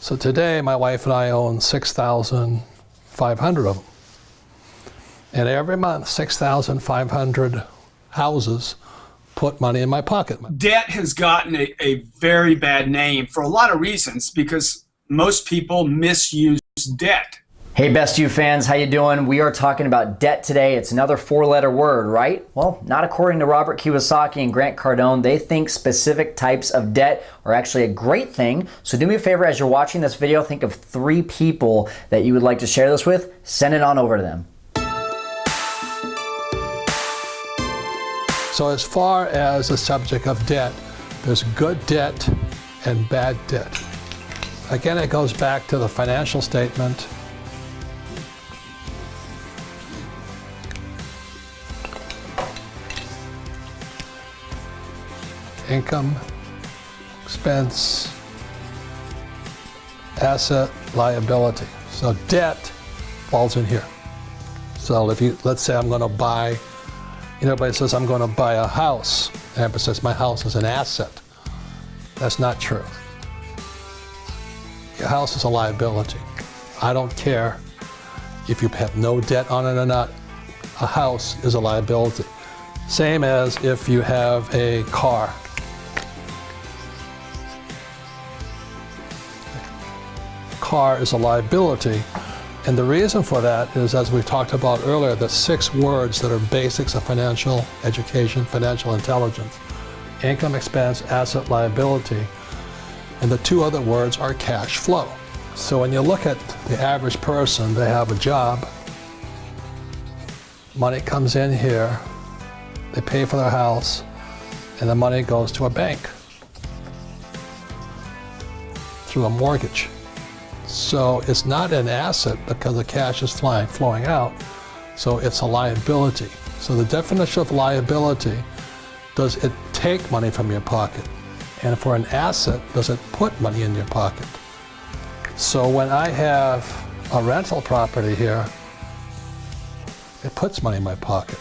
So today, my wife and I own 6,500 of them. And every month, 6,500 houses put money in my pocket. Debt has gotten a very bad name for a lot of reasons because most people misuse debt. Hey Best You fans, how you doing? We are talking about debt today. It's another four-letter word, right? Well, not according to Robert Kiyosaki and Grant Cardone. They think specific types of debt are actually a great thing. So do me a favor, as you're watching this video, think of 3 people that you would like to share this with. Send it on over to them. So as far as the subject of debt, there's good debt and bad debt. Again, it goes back to the financial statement. Income, expense, asset, liability. So debt falls in here. So if you, let's say I'm going to buy, everybody says I'm going to buy a house, and everybody says my house is an asset. That's not true. Your house is a liability. I don't care if you have no debt on it or not. A house is a liability. Same as if you have a car. Car is a liability, and the reason for that is, as we talked about earlier, the 6 words that are basics of financial education, financial intelligence: income, expense, asset, liability, and the 2 other words are cash flow. So when you look at the average person, they have a job, money comes in here, they pay for their house, and the money goes to a bank through a mortgage. So it's not an asset because the cash is flowing out, so it's a liability. So the definition of liability, does it take money from your pocket? And for an asset, does it put money in your pocket? So when I have a rental property here, it puts money in my pocket.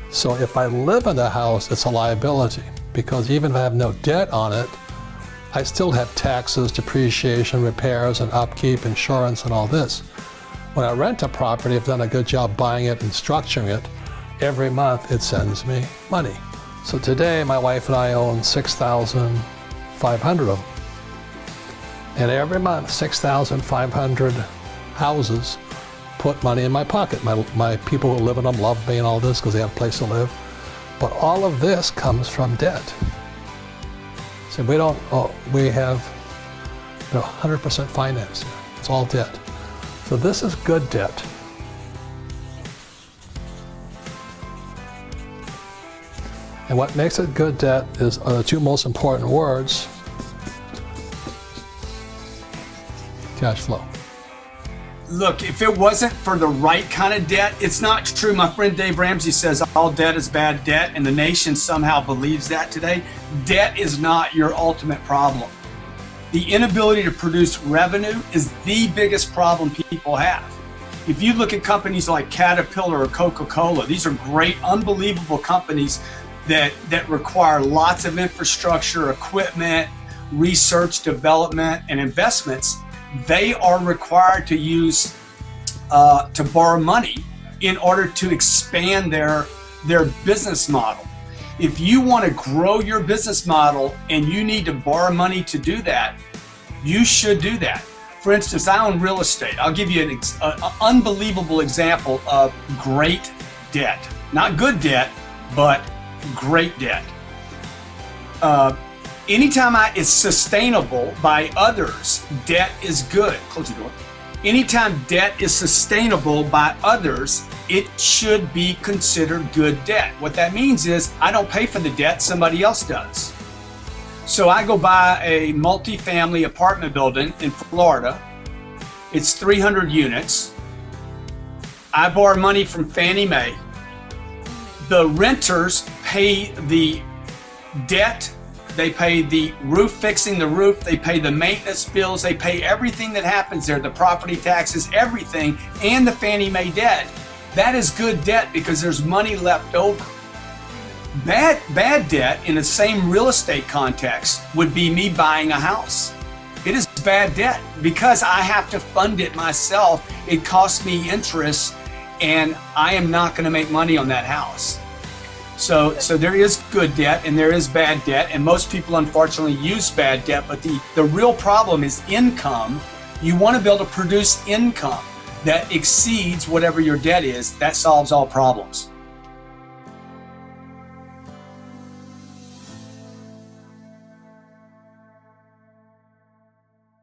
So if I live in the house, it's a liability, because even if I have no debt on it, I still have taxes, depreciation, repairs, and upkeep, insurance, and all this. When I rent a property, I've done a good job buying it and structuring it. Every month, it sends me money. So today, my wife and I own 6,500 of them. And every month, 6,500 houses put money in my pocket. My people who live in them love me and all this because they have a place to live. But all of this comes from debt. So we have 100% finance here. It's all debt. So this is good debt. And what makes it good debt are the 2 most important words: cash flow. Look, if it wasn't for the right kind of debt, it's not true. My friend Dave Ramsey says all debt is bad debt, and the nation somehow believes that today. Debt is not your ultimate problem. The inability to produce revenue is the biggest problem people have. If you look at companies like Caterpillar or Coca-Cola, these are great, unbelievable companies that require lots of infrastructure, equipment, research, development, and investments. They are required to to borrow money in order to expand their business model. If you want to grow your business model and you need to borrow money to do that, you should do that. For instance, I own real estate. I'll give you an unbelievable example of great debt. Not good debt, but great debt. Anytime it's sustainable by others, debt is good. Close the door. Anytime debt is sustainable by others, it should be considered good debt. What that means is I don't pay for the debt, somebody else does. So I go buy a multi-family apartment building in Florida. It's 300 units. I borrow money from Fannie Mae. The renters pay the debt. They pay the roof, fixing the roof, they pay the maintenance bills, they pay everything that happens there, the property taxes, everything, and the Fannie Mae debt. That is good debt because there's money left over. Bad debt in the same real estate context would be me buying a house. It is bad debt because I have to fund it myself. It costs me interest, and I am not going to make money on that house. So there is good debt and there is bad debt, and most people unfortunately use bad debt, but the real problem is income. You want to be able to produce income that exceeds whatever your debt is. That solves all problems.